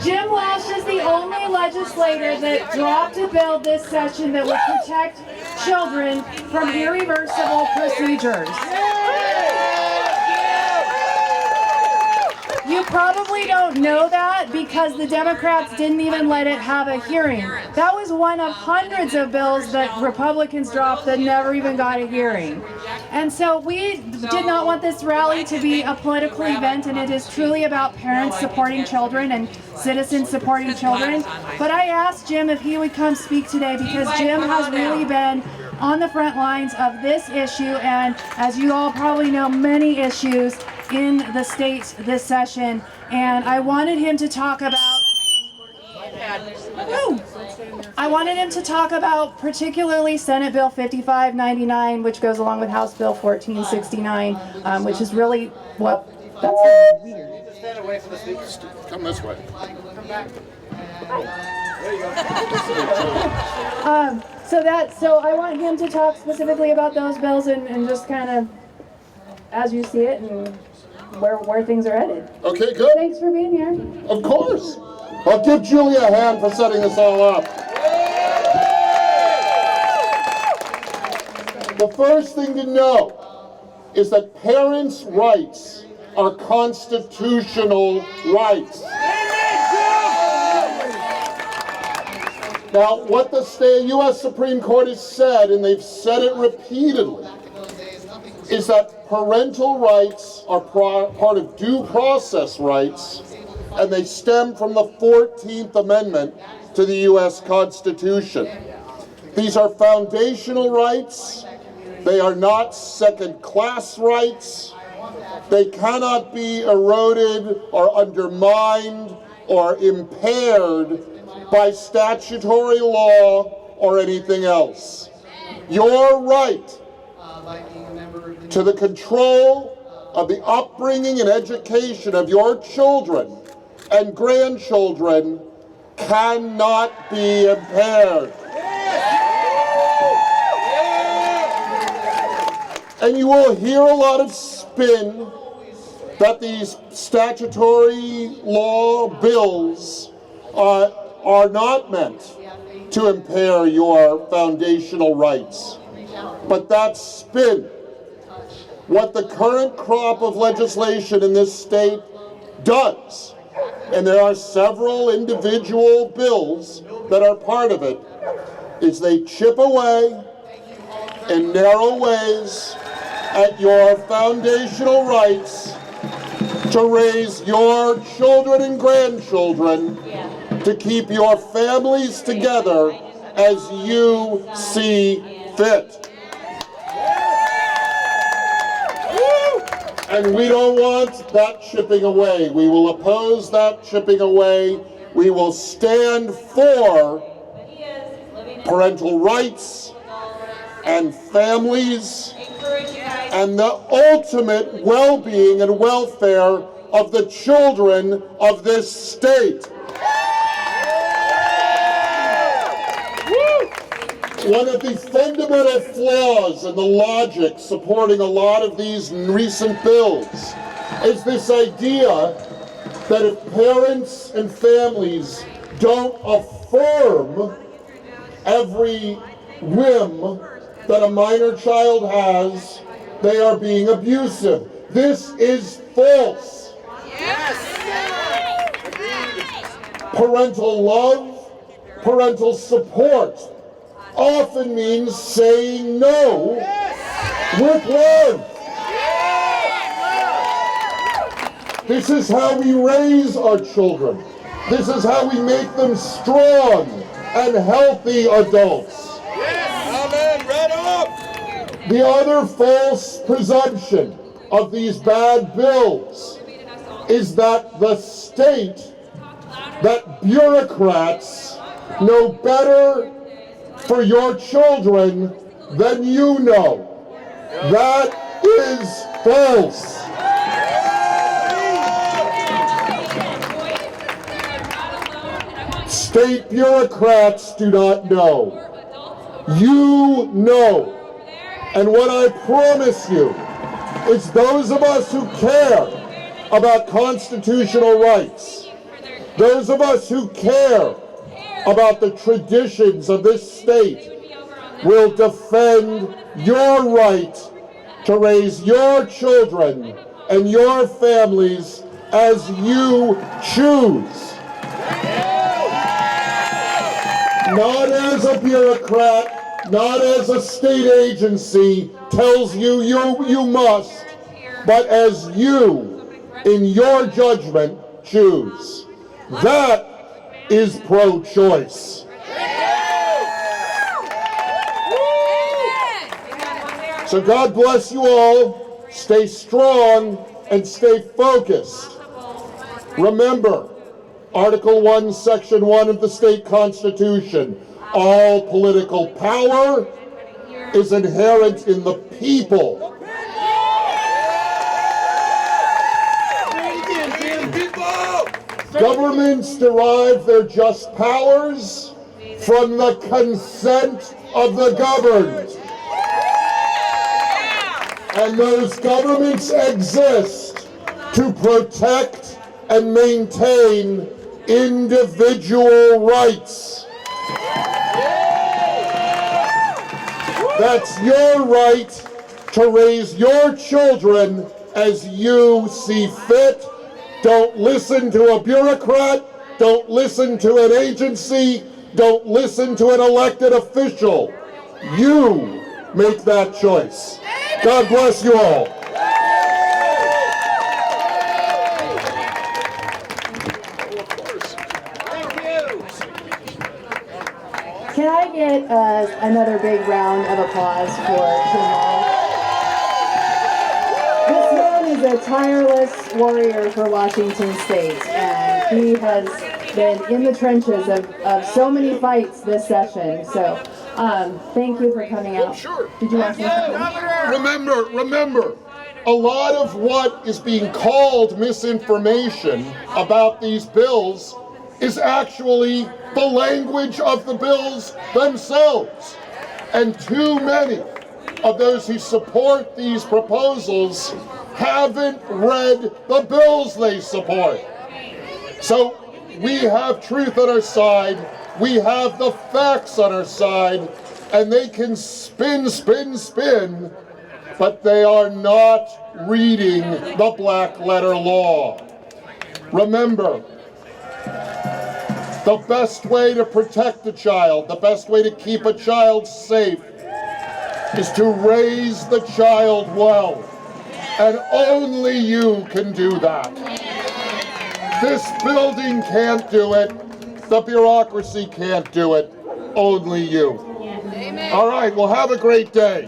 Jim Walsh is the only legislator that dropped a bill this session that would protect children from irreversible procedures. You probably don't know that because the Democrats didn't even let it have a hearing. That was one of hundreds of bills that Republicans dropped that never even got a hearing. And so we did not want this rally to be a political event, and it is truly about parents supporting children and citizens supporting children. But I asked Jim if he would come speak today because Jim has really been on the front lines of this issue, and as you all probably know, many issues in the state this session, and I wanted him to talk about particularly Senate Bill 5599, which goes along with House Bill 1469, which is really what that's weird. Stand away from the speakers. Come this way. Come back. There you go. So I want him to talk specifically about those bills and just kind of as you see it and where things are headed. Okay, good. Thanks for being here. Of course. I'll give Julia a hand for setting this all up. The first thing to know is that parents' rights are constitutional rights. Now, what the U.S. Supreme Court has said, and they've said it repeatedly, is that parental rights are part of due process rights, and they stem from the 14th Amendment to the U.S. Constitution. These are foundational rights. They are not second-class rights. They cannot be eroded or undermined or impaired by statutory law or anything else. Your right to the control of the upbringing and education of your children and grandchildren cannot be impaired. And you will hear a lot of spin that these statutory law bills are not meant to impair your foundational rights. But that's spin. What the current crop of legislation in this state does, and there are several individual bills that are part of it, is they chip away in narrow ways at your foundational rights to raise your children and grandchildren, to keep your families together as you see fit. And we don't want that chipping away. We will oppose that chipping away. We will stand for parental rights and families and the ultimate well-being and welfare of the children of this state. One of the fundamental flaws in the logic supporting a lot of these recent bills is this idea that if parents and families don't affirm every whim that a minor child has, they are being abusive. This is false. Parental love, parental support often means saying no with love. This is how we raise our children. This is how we make them strong and healthy adults. The other false presumption of these bad bills is that the state, that bureaucrats know better for your children than you know. That is false. State bureaucrats do not know. You know. And what I promise you is those of us who care about constitutional rights, Those of us who care about the traditions of this state will defend your right to raise your children and your families as you choose. Not as a bureaucrat, not as a state agency tells you you must, but as you, in your judgment, choose. That is pro-choice. So God bless you all. Stay strong and stay focused. Remember, Article 1, Section 1 of the state constitution, all political power is inherent in the people. Governments derive their just powers from the consent of the governed. And those governments exist to protect and maintain individual rights. That's your right to raise your children as you see fit. Don't listen to a bureaucrat. Don't listen to an agency. Don't listen to an elected official. You make that choice. God bless you all. Can I get another big round of applause for Jim Walsh? This man is a tireless warrior for Washington State, and he has been in the trenches of so many fights this session. So thank you for coming out. Sure. Did you want to say something? Remember, a lot of what is being called misinformation about these bills is actually the language of the bills themselves. And too many of those who support these proposals haven't read the bills they support. So we have truth on our side, we have the facts on our side, and they can spin, but they are not reading the black letter law. Remember, the best way to protect a child, the best way to keep a child safe is to raise the child well. And only you can do that. This building can't do it. The bureaucracy can't do it. Only you. All right, well, have a great day.